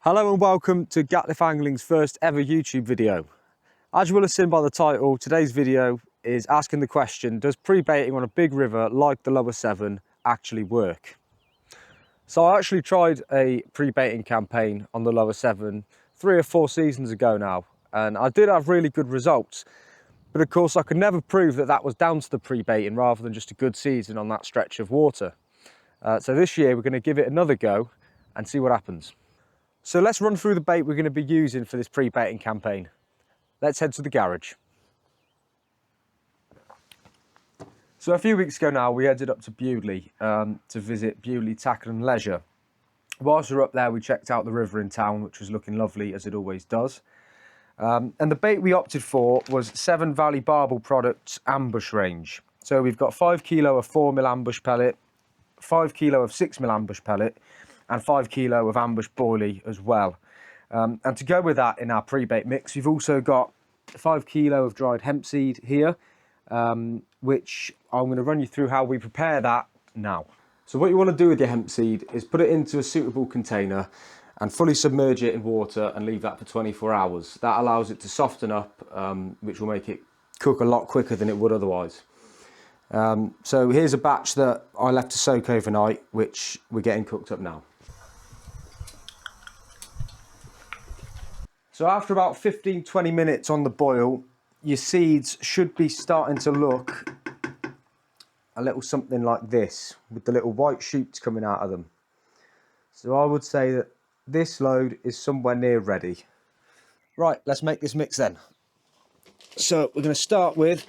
Hello and welcome to Gatliff Angling's first ever YouTube video. As you will have seen by the title, today's video is asking the question, does pre-baiting on a big river like the Lower Severn actually work? So I actually tried a pre-baiting campaign on the Lower Severn 3 or 4 seasons ago now, and I did have really good results. But of course I could never prove that that was down to the pre-baiting rather than just a good season on that stretch of water. So this year we're going to give it another go and see what happens. So let's run through the bait we're going to be using for this pre-baiting campaign. Let's head to the garage. So a few weeks ago now we headed up to Bewley to visit Bewley Tackle and Leisure. Whilst we were up there we checked out the river in town, which was looking lovely as it always does. And the bait we opted for was Severn Valley Barbel Products ambush range. So we've got 5 kilo of 4mm ambush pellet, 5 kilo of 6mm ambush pellet, and 5 kilo of ambush boilie as well. And to go with that in our pre-bait mix, we've also got 5 kilo of dried hemp seed here, which I'm going to run you through how we prepare that now. So what you want to do with your hemp seed is put it into a suitable container and fully submerge it in water and leave that for 24 hours. That allows it to soften up, which will make it cook a lot quicker than it would otherwise. So here's a batch that I left to soak overnight, which we're getting cooked up now. So after about 15-20 minutes on the boil, your seeds should be starting to look a little something like this, with the little white shoots coming out of them. So I would say that this load is somewhere near ready. Right, let's make this mix then. So we're going to start with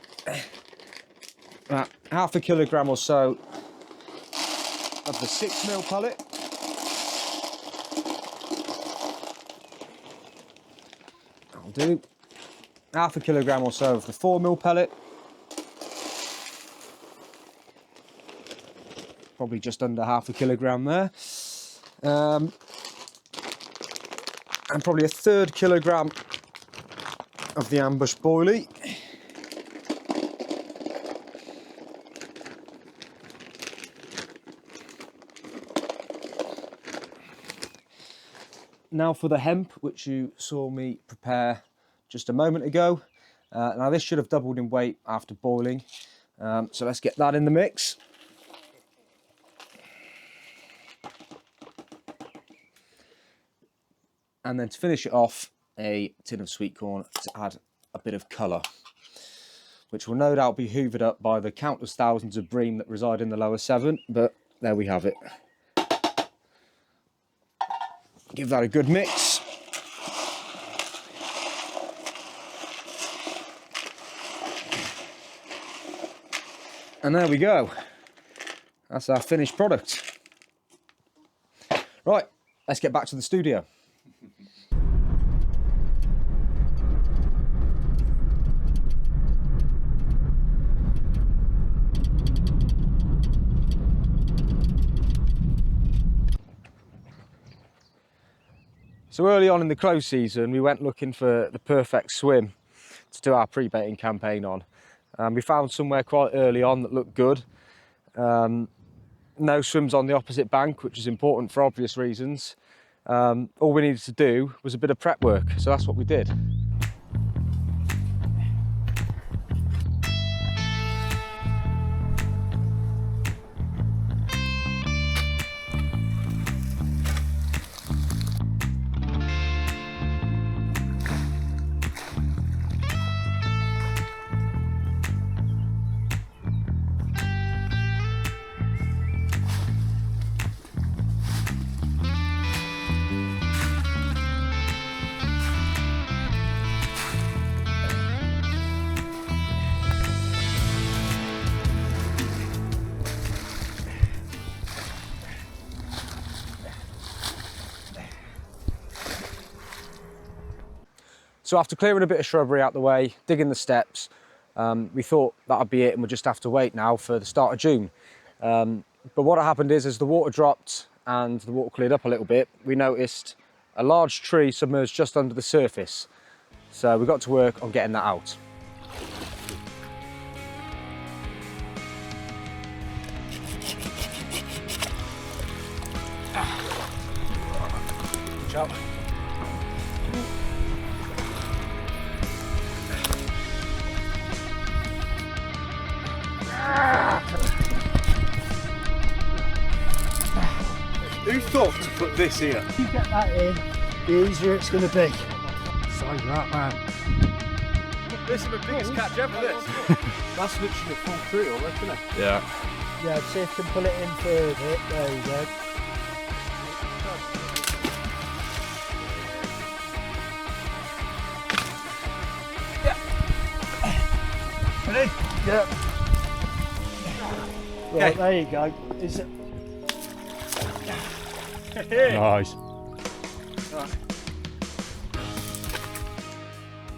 about half a kilogram or so of the 6mm pellet. That'll do. Half a kilogram or so of the 4mm pellet. Probably just under half a kilogram there. And probably a 1/3 kilogram of the ambush boilie. Now for the hemp, which you saw me prepare just a moment ago. Now this should have doubled in weight after boiling, so let's get that in the mix. And then to finish it off, a tin of sweet corn to add a bit of colour, which will no doubt be hoovered up by the countless thousands of bream that reside in the Lower Severn, but there we have it. Give that a good mix. And there we go. That's our finished product. Right, let's get back to the studio. So early on in the close season, we went looking for the perfect swim to do our pre-baiting campaign on. We found somewhere quite early on that looked good. No swims on the opposite bank, which is important for obvious reasons. All we needed to do was a bit of prep work, so that's what we did. So after clearing a bit of shrubbery out the way, digging the steps, we thought that'd be it and we'll just have to wait now for the start of June. But what happened is, as the water dropped and the water cleared up a little bit, we noticed a large tree submerged just under the surface. So we got to work on getting that out. Ciao. Who thought to put this here? If you get that in, the easier it's going to be. Size that, man. This is the biggest catch ever, this. That's literally a full creel, isn't it? Yeah. Yeah, see if you can pull it in further. There you go. Yeah. Ready? Yeah. Right, there you go. Is it? Nice.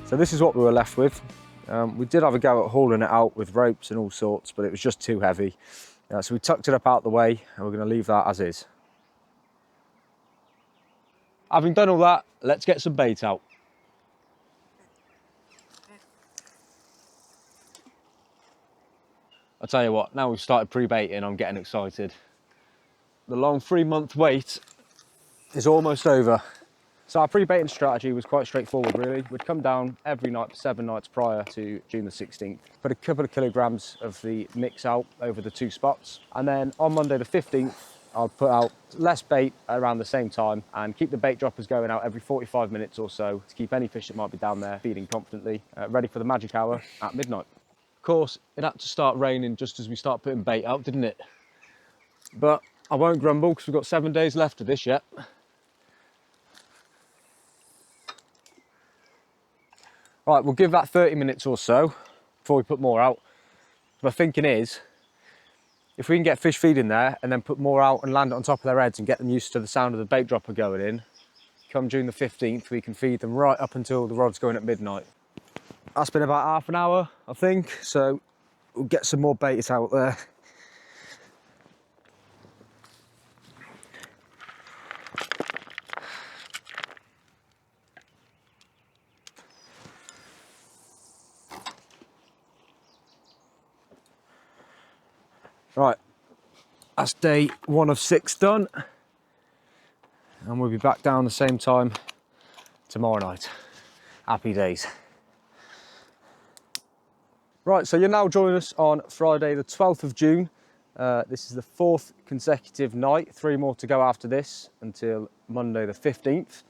So this is what we were left with. We did have a go at hauling it out with ropes and all sorts, but it was just too heavy. So we tucked it up out the way and we're going to leave that as is. Having done all that, let's get some bait out. I'll tell you what, now we've started pre-baiting, I'm getting excited. The long 3-month wait is almost over. So our pre-baiting strategy was quite straightforward really. We'd come down every night for 7 nights prior to June the 16th, put a couple of kilograms of the mix out over the 2 spots. And then on Monday the 15th, I'll put out less bait around the same time and keep the bait droppers going out every 45 minutes or so to keep any fish that might be down there feeding confidently, ready for the magic hour at midnight. Of course, it had to start raining just as we start putting bait out, didn't it? But I won't grumble because we've got 7 days left of this yet. Right, we'll give that 30 minutes or so before we put more out. My thinking is, if we can get fish feeding there and then put more out and land it on top of their heads and get them used to the sound of the bait dropper going in, come June the 15th, we can feed them right up until the rod's going at midnight. That's been about half an hour, I think, so we'll get some more bait out there. Right, that's day 1 of 6 done, and we'll be back down the same time tomorrow night. Happy days. Right, so you're now joining us on Friday the 12th of June. This is the 4th consecutive night, 3 more to go after this until Monday the 15th.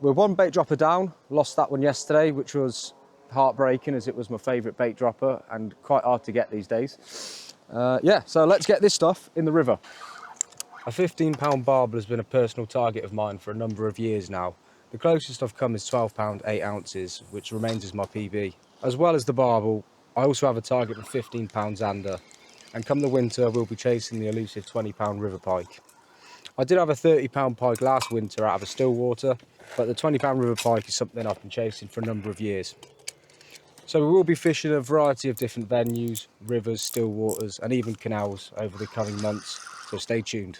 We're 1 bait dropper down, lost that one yesterday, which was heartbreaking as it was my favourite bait dropper and quite hard to get these days. Yeah, so let's get this stuff in the river. A 15-pound barbel has been a personal target of mine for a number of years now. The closest I've come is 12 pound 8 ounces, which remains as my PB. As well as the barbel, I also have a target of 15 pounds zander, and come the winter we'll be chasing the elusive 20-pound river pike. I did have a 30-pound pike last winter out of a still water, but the 20-pound river pike is something I've been chasing for a number of years. So we will be fishing a variety of different venues, rivers, still waters and even canals over the coming months, so stay tuned.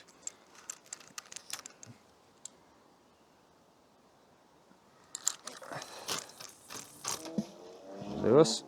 See us.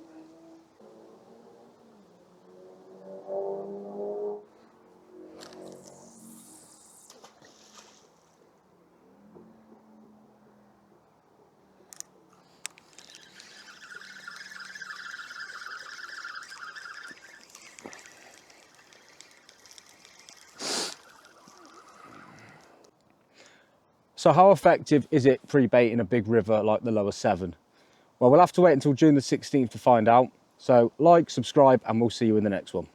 So how effective is it pre-baiting a big river like the Lower Severn? Well, we'll have to wait until June the 16th to find out. So like, subscribe, and we'll see you in the next one.